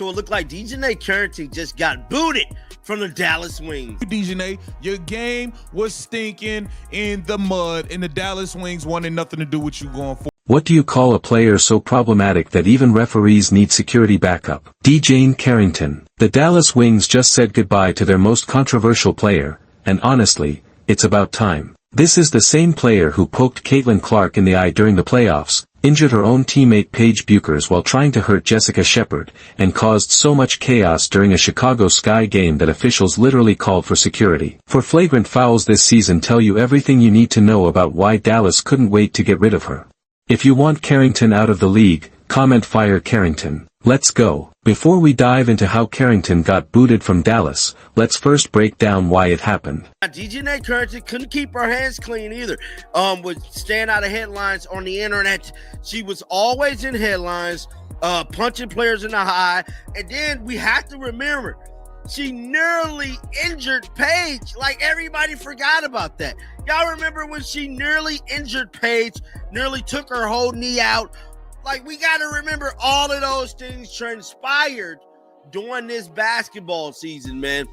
So it looked like Jonai Carrington just got booted from the Dallas Wings. Jonai, your game was stinking in the mud, and the Dallas Wings wanted nothing to do with you going forward. What do you call a player so problematic that even referees need security backup? Jonai Carrington. The Dallas Wings just said goodbye to their most controversial player, and honestly, it's about time. This is the same player who poked Caitlin Clark in the eye during the playoffs, injured her own teammate Paige Bueckers while trying to hurt Jessica Shepard, and caused so much chaos during a Chicago Sky game that officials literally called for security. For flagrant fouls this season tell you everything you need to know about why Dallas couldn't wait to get rid of her. If you want Carrington out of the league, comment fire Carrington. Let's go. Before we dive into how Carrington got booted from Dallas, let's first break down why it happened. Jonai Carrington couldn't keep her hands clean either. Would stand out of headlines on the internet. She was always in headlines, punching players in the eye. And then we have to remember, she nearly injured Paige. Like, everybody forgot about that. Y'all remember when she nearly injured Paige, nearly took her whole knee out? Like, we got to remember all of those things transpired during this basketball season, man.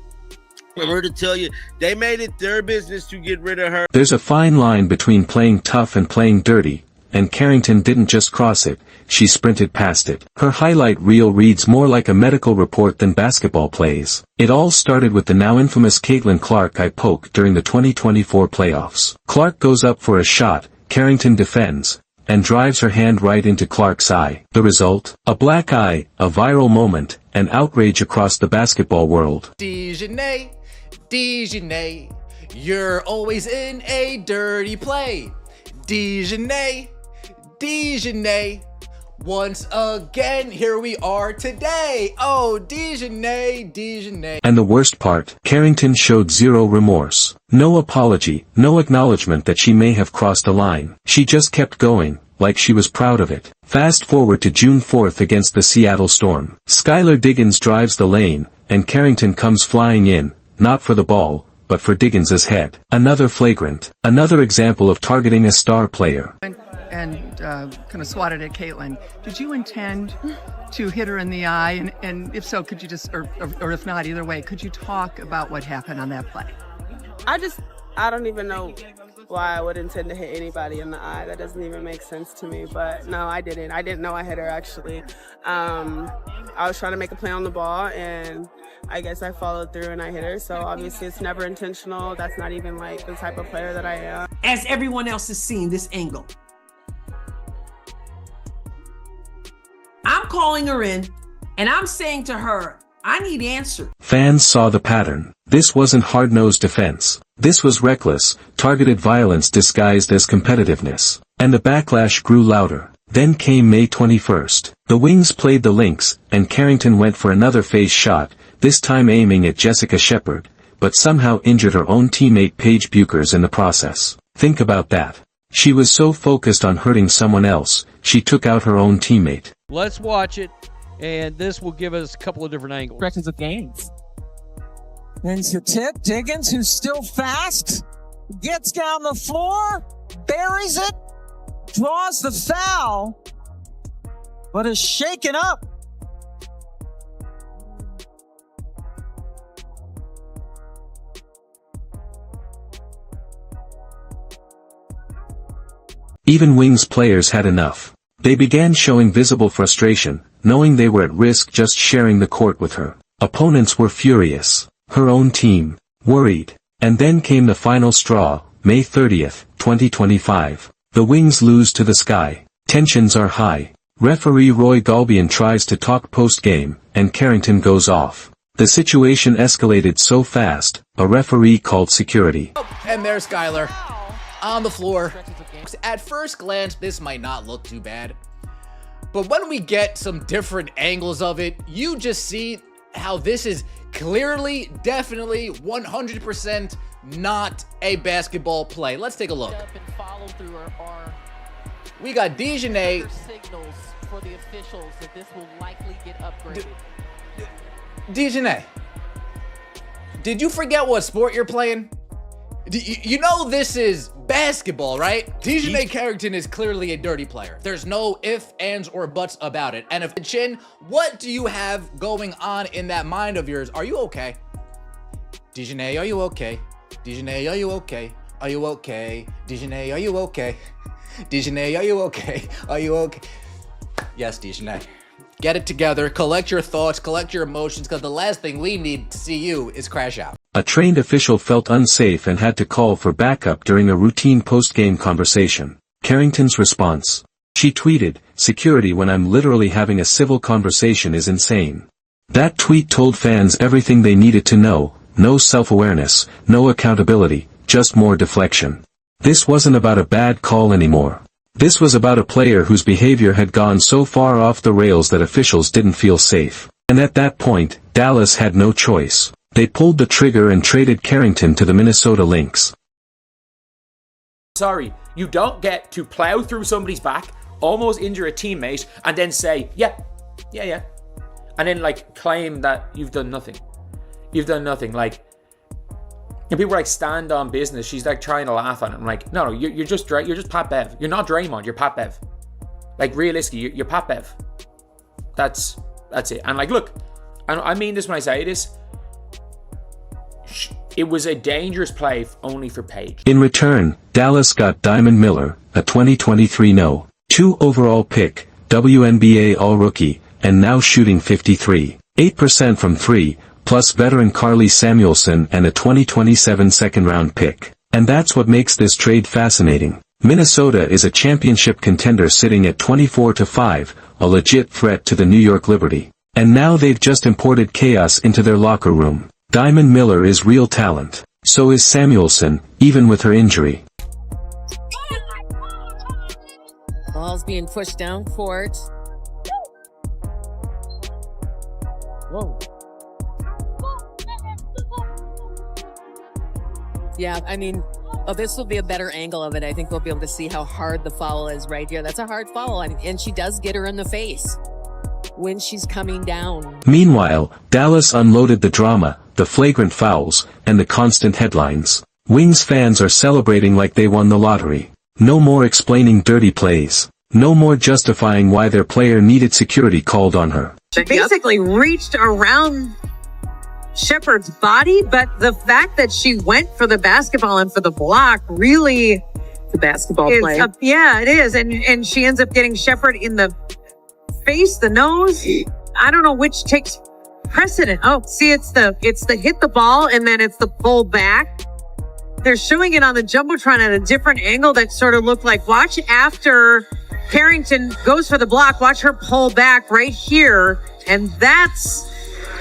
I'm here to tell you, they made it their business to get rid of her. There's a fine line between playing tough and playing dirty, and Carrington didn't just cross it, she sprinted past it. Her highlight reel reads more like a medical report than basketball plays. It all started with the now infamous Caitlin Clark eye poke during the 2024 playoffs. Clark goes up for a shot, Carrington defends, and drives her hand right into Clark's eye. The result? A black eye, a viral moment, and outrage across the basketball world. Jonai, you're always in a dirty play. Jonai, once again, here we are today. Oh, Jonai. And the worst part, Carrington showed zero remorse. No apology, no acknowledgement that she may have crossed a line. She just kept going, like she was proud of it. Fast forward to June 4th against the Seattle Storm. Skylar Diggins drives the lane, and Carrington comes flying in, not for the ball, but for Diggins's head. Another flagrant. Another example of targeting a star player. And kind of swatted at Caitlin. Did you intend to hit her in the eye? And if so, could you just, or if not, either way, could you talk about what happened on that play? I don't even know why I would intend to hit anybody in the eye. That doesn't even make sense to me. But no, I didn't. I didn't know I hit her, actually. I was trying to make a play on the ball, and I guess I followed through and I hit her. So obviously it's never intentional. That's not even like the type of player that I am. As everyone else has seen this angle, I'm calling her in, and I'm saying to her, I need answers. Fans saw the pattern. This wasn't hard-nosed defense. This was reckless, targeted violence disguised as competitiveness. And the backlash grew louder. Then came May 21st. The Wings played the Lynx, and Carrington went for another face shot, this time aiming at Jessica Shepard, but somehow injured her own teammate Paige Bueckers in the process. Think about that. She was so focused on hurting someone else, she took out her own teammate. Let's watch it, and this will give us a couple of different angles. Records of games. There's your tip. Diggins, who's still fast, gets down the floor, buries it, draws the foul, but is shaken up. Even Wings players had enough. They began showing visible frustration, knowing they were at risk just sharing the court with her. Opponents were furious. Her own team, worried. And then came the final straw, May 30th, 2025. The Wings lose to the Sky. Tensions are high. Referee Roy Galbian tries to talk post-game, and Carrington goes off. The situation escalated so fast, a referee called security. And there's Skylar on the floor. At first glance, this might not look too bad, but when we get some different angles of it, you just see how this is clearly, definitely, 100% not a basketball play. Let's take a look. We got Jonai. Signals for the officials that this will likely get upgraded. Jonai, did you forget what sport you're playing? You know this is basketball, right? Jonai Carrington is clearly a dirty player. There's no ifs, ands, or buts about it. And if Chin, what do you have going on in that mind of yours? Are you okay? Jonai, are you okay? Jonai, are you okay? Are you okay? Jonai, are you okay? Jonai, are you okay? Are you okay? Yes, Jonai. Get it together, collect your thoughts, collect your emotions, because the last thing we need to see you is crash out. A trained official felt unsafe and had to call for backup during a routine post-game conversation. Carrington's response. She tweeted, "Security when I'm literally having a civil conversation is insane." That tweet told fans everything they needed to know: no self-awareness, no accountability, just more deflection. This wasn't about a bad call anymore. This was about a player whose behavior had gone so far off the rails that officials didn't feel safe. And at that point, Dallas had no choice. They pulled the trigger and traded Carrington to the Minnesota Lynx. Sorry, you don't get to plow through somebody's back, almost injure a teammate, and then say, yeah. And then, like, claim that you've done nothing. You've done nothing. Like, and people are like, stand on business. She's like trying to laugh at it. I'm like, no, you're just Pat Bev. You're not Draymond, you're Pat Bev. Like, realistically, you're Pat Bev. That's it. And like, look, I mean this when I say this. It was a dangerous play only for Paige. In return, Dallas got Diamond Miller, a 2023 No. 2 overall pick, WNBA All-Rookie, and now shooting 53.8% from 3, plus veteran Carly Samuelson and a 2027 second-round pick. And that's what makes this trade fascinating. Minnesota is a championship contender sitting at 24-5, a legit threat to the New York Liberty. And now they've just imported chaos into their locker room. Diamond Miller is real talent. So is Samuelson, even with her injury. Ball's being pushed down court. Whoa. Yeah, I mean, this will be a better angle of it. I think we'll be able to see how hard the foul is right here. That's a hard foul, and she does get her in the face when she's coming down. Meanwhile, Dallas unloaded the drama, the flagrant fouls, and the constant headlines. Wings fans are celebrating like they won the lottery. No more explaining dirty plays. No more justifying why their player needed security called on her. She basically reached around Shepard's body, but the fact that she went for the basketball and for the block really... The basketball play. Yeah, it is. And she ends up getting Shepard in the face, the nose. I don't know which takes precedent. Oh, see, it's the hit the ball and then it's the pull back. They're showing it on the Jumbotron at a different angle that sort of looked like, watch after Carrington goes for the block, watch her pull back right here. And that's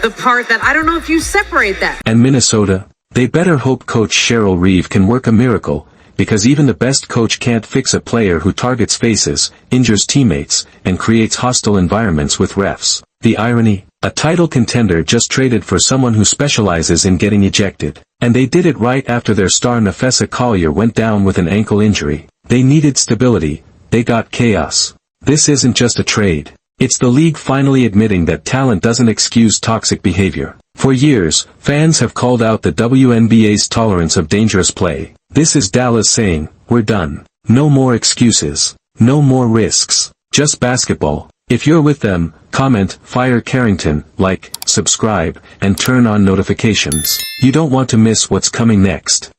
the part that I don't know if you separate that. And Minnesota, they better hope Coach Cheryl Reeve can work a miracle, because even the best coach can't fix a player who targets faces, injures teammates, and creates hostile environments with refs. The irony? A title contender just traded for someone who specializes in getting ejected. And they did it right after their star Nafessa Collier went down with an ankle injury. They needed stability. They got chaos. This isn't just a trade. It's the league finally admitting that talent doesn't excuse toxic behavior. For years, fans have called out the WNBA's tolerance of dangerous play. This is Dallas saying, we're done. No more excuses. No more risks. Just basketball. If you're with them, comment, fire Carrington, like, subscribe, and turn on notifications. You don't want to miss what's coming next.